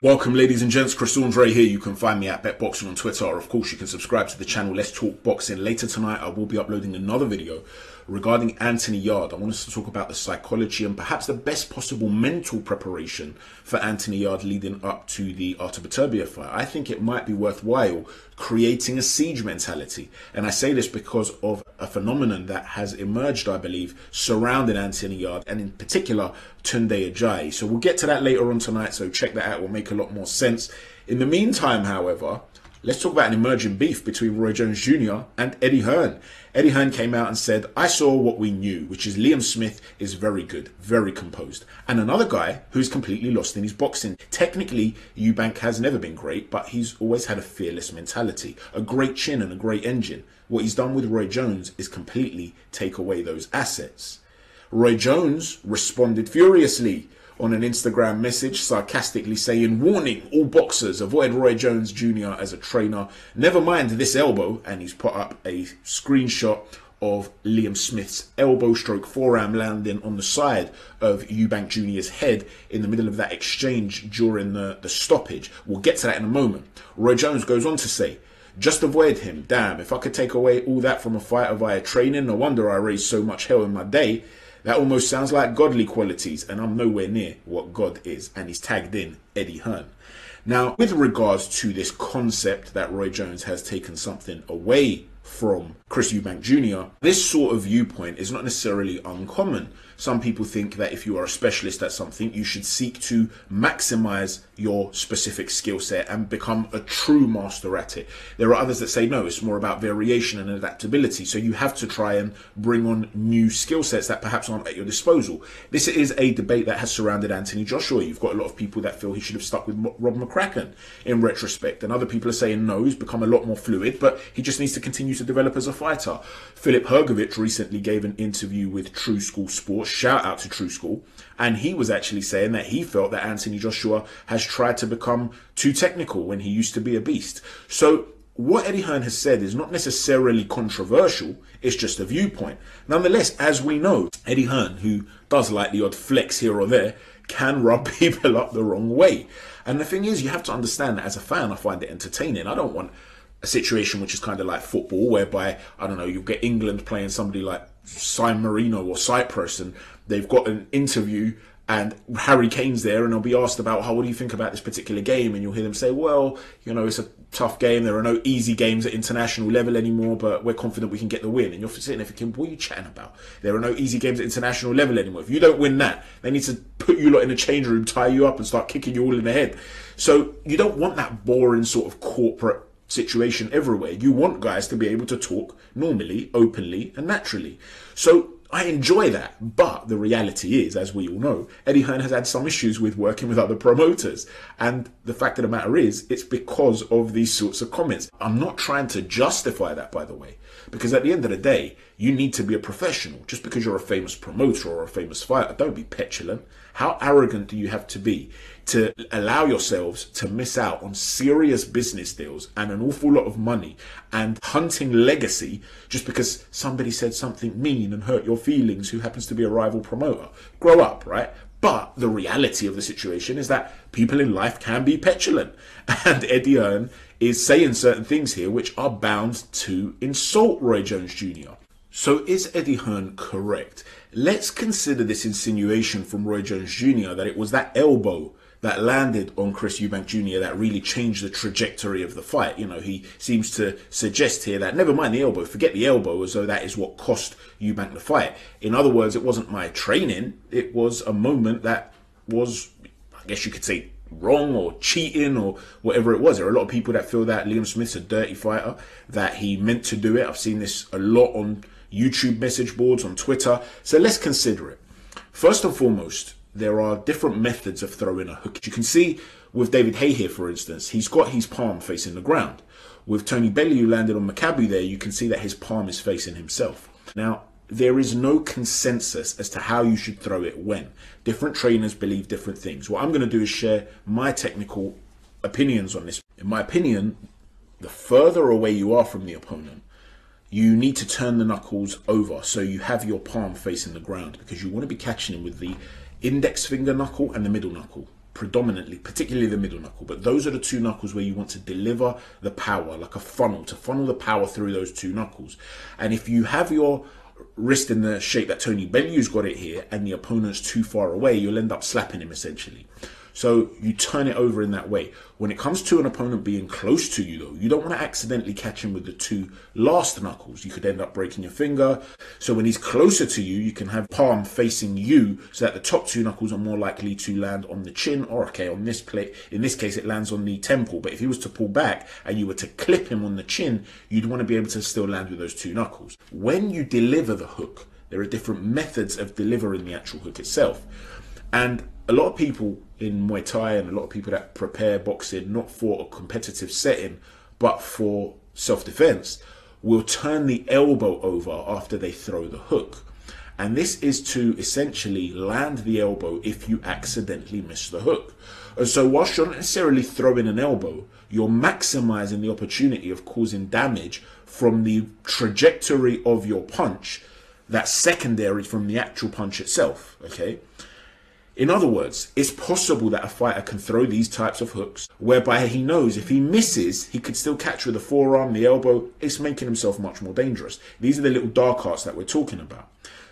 Welcome, ladies and gents. Chris Andre here. You can find me at BetBoxing on Twitter, or of course you can subscribe to the channel Let's Talk Boxing. Later tonight I will be uploading another video regarding Anthony Yarde. I want us to talk about the psychology and perhaps the best possible mental preparation for Anthony Yarde leading up to the Artur Beterbiev fight. I think it might be worthwhile creating a siege mentality, and I say this because of a phenomenon that has emerged, I believe, surrounding Anthony Yarde and in particular Tunde Ajayi. So we'll get to that later on tonight, so check that out. It will make a lot more sense. In the meantime, however, let's talk about an emerging beef between Roy Jones Jr. and Eddie Hearn. Eddie Hearn came out and said, I saw what we knew, which is Liam Smith is very good, very composed. And another guy who's completely lost in his boxing. Technically, Eubank has never been great, but he's always had a fearless mentality, a great chin and a great engine. What he's done with Roy Jones is completely take away those assets. Roy Jones responded furiously on an Instagram message, sarcastically saying, warning, all boxers, avoid Roy Jones Jr. as a trainer. Never mind this elbow. And he's put up a screenshot of Liam Smith's elbow stroke forearm landing on the side of Eubank Jr.'s head in the middle of that exchange during the stoppage. We'll get to that in a moment. Roy Jones goes on to say, just avoid him. Damn, if I could take away all that from a fighter via training, no wonder I raised so much hell in my day. That almost sounds like godly qualities, and I'm nowhere near what God is. And he's tagged in Eddie Hearn. Now, with regards to this concept that Roy Jones has taken something away from Chris Eubank Jr., this sort of viewpoint is not necessarily uncommon. Some people think that if you are a specialist at something, you should seek to maximize your specific skill set and become a true master at it. There are others that say, no, it's more about variation and adaptability. So you have to try and bring on new skill sets that perhaps aren't at your disposal. This is a debate that has surrounded Anthony Joshua. You've got a lot of people that feel he should have stuck with Rob McCracken in retrospect. And other people are saying, no, he's become a lot more fluid, but he just needs to continue to develop as a fighter. Philip Hergovich recently gave an interview with True School Sports. Shout out to True School. And he was actually saying that he felt that Anthony Joshua has tried to become too technical when he used to be a beast. So what Eddie Hearn has said is not necessarily controversial, it's just a viewpoint. Nonetheless, as we know, Eddie Hearn, who does like the odd flex here or there, can rub people up the wrong way. And the thing is, you have to understand that as a fan, I find it entertaining. I don't want a situation which is kind of like football, whereby, I don't know, you'll get England playing somebody like San Marino or Cyprus, and they've got an interview and Harry Kane's there, and they'll be asked about, what do you think about this particular game? And you'll hear them say, well, you know, it's a tough game. There are no easy games at international level anymore, but we're confident we can get the win. And you're sitting there thinking, what are you chatting about? There are no easy games at international level anymore. If you don't win that, they need to put you lot in a change room, tie you up and start kicking you all in the head. So you don't want that boring sort of corporate situation everywhere. You want guys to be able to talk normally, openly and naturally. So I enjoy that, but the reality is, as we all know, Eddie Hearn has had some issues with working with other promoters, and the fact of the matter is, it's because of these sorts of comments. I'm not trying to justify that, by the way, because at the end of the day, you need to be a professional. Just because you're a famous promoter or a famous fighter, don't be petulant. How arrogant do you have to be to allow yourselves to miss out on serious business deals and an awful lot of money and hunting legacy just because somebody said something mean and hurt your feelings who happens to be a rival promoter? Grow up, right? But the reality of the situation is that people in life can be petulant, and Eddie Hearn is saying certain things here which are bound to insult Roy Jones Jr. So is Eddie Hearn correct? Let's consider this insinuation from Roy Jones Jr. that it was that elbow that landed on Chris Eubank Jr. that really changed the trajectory of the fight. You know, he seems to suggest here that never mind the elbow, forget the elbow, as though that is what cost Eubank the fight. In other words, it wasn't my training, it was a moment that was, I guess you could say, wrong or cheating or whatever it was. There are a lot of people that feel that Liam Smith's a dirty fighter, that he meant to do it. I've seen this a lot on YouTube message boards, on Twitter. So let's consider it. First and foremost, there are different methods of throwing a hook. You can see with David Haye here, for instance, he's got his palm facing the ground. With Tony Bellew, who landed on Maccabi there, you can see that his palm is facing himself. Now, there is no consensus as to how you should throw it when. Different trainers believe different things. What I'm going to do is share my technical opinions on this. In my opinion, the further away you are from the opponent, you need to turn the knuckles over so you have your palm facing the ground, because you want to be catching him with the index finger knuckle and the middle knuckle. predominantly, particularly the middle knuckle, but those are the two knuckles where you want to deliver the power, like a funnel, to funnel the power through those two knuckles. And if you have your wrist in the shape that Tony Bellew's got it here and the opponent's too far away, you'll end up slapping him essentially. So you turn it over in that way. When it comes to an opponent being close to you though, you don't want to accidentally catch him with the two last knuckles. You could end up breaking your finger. So when he's closer to you, you can have palm facing you so that the top two knuckles are more likely to land on the chin, or okay, on this plate. In this case, it lands on the temple. But if he was to pull back and you were to clip him on the chin, you'd want to be able to still land with those two knuckles. When you deliver the hook, there are different methods of delivering the actual hook itself. And a lot of people in Muay Thai and a lot of people that prepare boxing not for a competitive setting but for self-defense will turn the elbow over after they throw the hook. And this is to essentially land the elbow if you accidentally miss the hook. And so whilst you're not necessarily throwing an elbow, you're maximizing the opportunity of causing damage from the trajectory of your punch that's secondary from the actual punch itself, okay? In other words, it's possible that a fighter can throw these types of hooks whereby he knows if he misses, he could still catch with the forearm, the elbow. It's making himself much more dangerous. These are the little dark arts that we're talking about.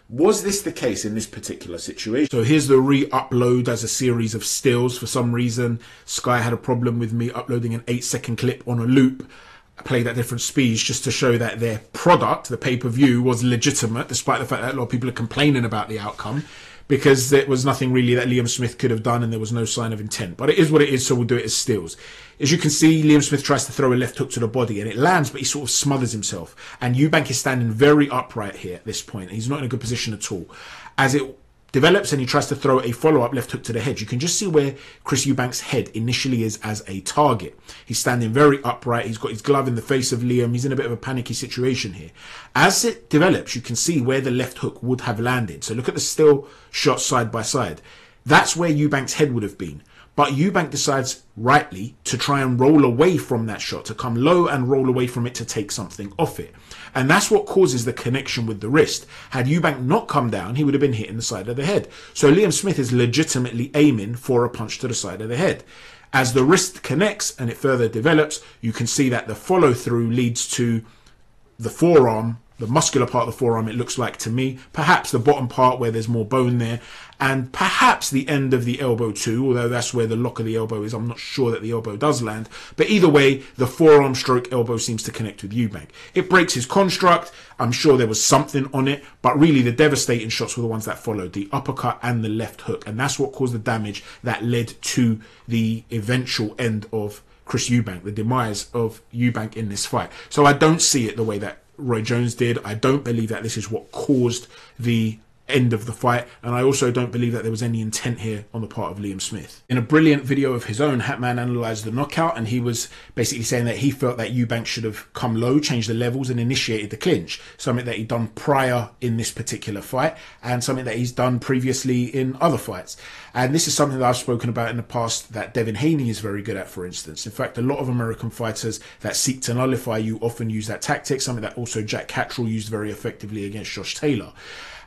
Was this the case in this particular situation? So here's the re-upload as a series of stills. For some reason, Sky had a problem with me uploading an 8-second clip on a loop. I played at different speeds just to show that their product, the pay-per-view, was legitimate, despite the fact that a lot of people are complaining about the outcome, because there was nothing really that Liam Smith could have done and there was no sign of intent. But it is what it is, so we'll do it as stills. As you can see, Liam Smith tries to throw a left hook to the body and it lands, but he sort of smothers himself. And Eubank is standing very upright here at this point. He's not in a good position at all. As it develops and he tries to throw a follow-up left hook to the head, you can just see where Chris Eubank's head initially is as a target. He's standing very upright. He's got his glove in the face of Liam. He's in a bit of a panicky situation here. As it develops, you can see where the left hook would have landed. So look at the still shot side by side. That's where Eubank's head would have been. But Eubank decides, rightly, to try and roll away from that shot, to come low and roll away from it to take something off it. And that's what causes the connection with the wrist. Had Eubank not come down, he would have been hitting the side of the head. So Liam Smith is legitimately aiming for a punch to the side of the head. As the wrist connects and it further develops, you can see that the follow-through leads to the forearm, the muscular part of the forearm, it looks like to me, perhaps the bottom part where there's more bone there, and perhaps the end of the elbow too, although that's where the lock of the elbow is. I'm not sure that the elbow does land, but either way, the forearm stroke elbow seems to connect with Eubank. It breaks his construct. I'm sure there was something on it, but really the devastating shots were the ones that followed, the uppercut and the left hook, and that's what caused the damage that led to the eventual end of Chris Eubank, the demise of Eubank in this fight. So I don't see it the way that Roy Jones did. I don't believe that this is what caused the end of the fight, and I also don't believe that there was any intent here on the part of Liam Smith. In a brilliant video of his own, Hatman analysed the knockout, and he was basically saying that he felt that Eubank should have come low, changed the levels and initiated the clinch, something that he'd done prior in this particular fight and something that he's done previously in other fights. And this is something that I've spoken about in the past that Devin Haney is very good at, for instance. In fact, a lot of American fighters that seek to nullify you often use that tactic, something that also Jack Cattrall used very effectively against Josh Taylor.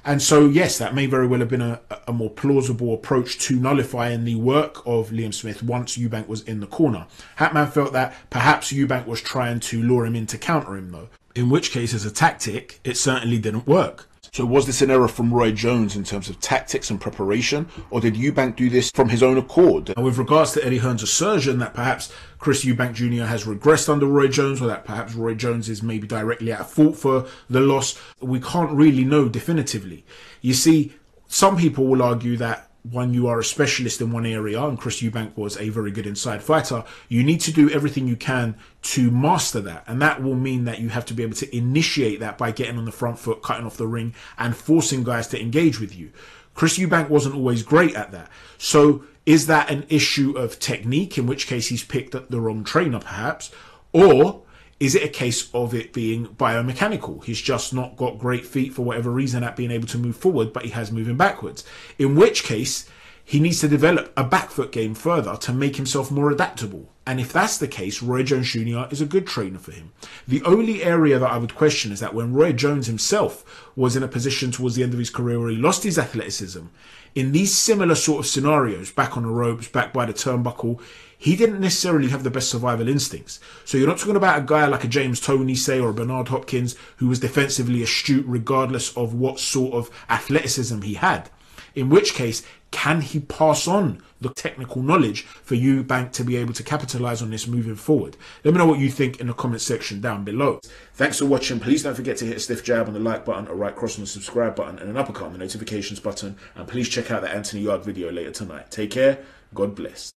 And so, yes, that may very well have been a more plausible approach to nullifying the work of Liam Smith once Eubank was in the corner. Hatman felt that perhaps Eubank was trying to lure him in to counter him, though, in which case, as a tactic, it certainly didn't work. So was this an error from Roy Jones in terms of tactics and preparation, or did Eubank do this from his own accord? And with regards to Eddie Hearn's assertion that perhaps Chris Eubank Jr. has regressed under Roy Jones, or that perhaps Roy Jones is maybe directly at fault for the loss, we can't really know definitively. You see, some people will argue that when you are a specialist in one area, and Chris Eubank was a very good inside fighter, you need to do everything you can to master that. And that will mean that you have to be able to initiate that by getting on the front foot, cutting off the ring, and forcing guys to engage with you. Chris Eubank wasn't always great at that. So is that an issue of technique, in which case he's picked up the wrong trainer perhaps? Or is it a case of it being biomechanical? He's just not got great feet for whatever reason at being able to move forward, but he has moving backwards. In which case, he needs to develop a back foot game further to make himself more adaptable. And if that's the case, Roy Jones Jr. is a good trainer for him. The only area that I would question is that when Roy Jones himself was in a position towards the end of his career where he lost his athleticism, in these similar sort of scenarios, back on the ropes, back by the turnbuckle, he didn't necessarily have the best survival instincts. So you're not talking about a guy like a James Toney, say, or a Bernard Hopkins, who was defensively astute regardless of what sort of athleticism he had. In which case, can he pass on the technical knowledge for Eubank to be able to capitalize on this moving forward? Let me know what you think in the comment section down below. Thanks for watching. Please don't forget to hit a stiff jab on the like button, a right cross on the subscribe button, and an uppercut on the notifications button. And please check out the Anthony Yarde video later tonight. Take care. God bless.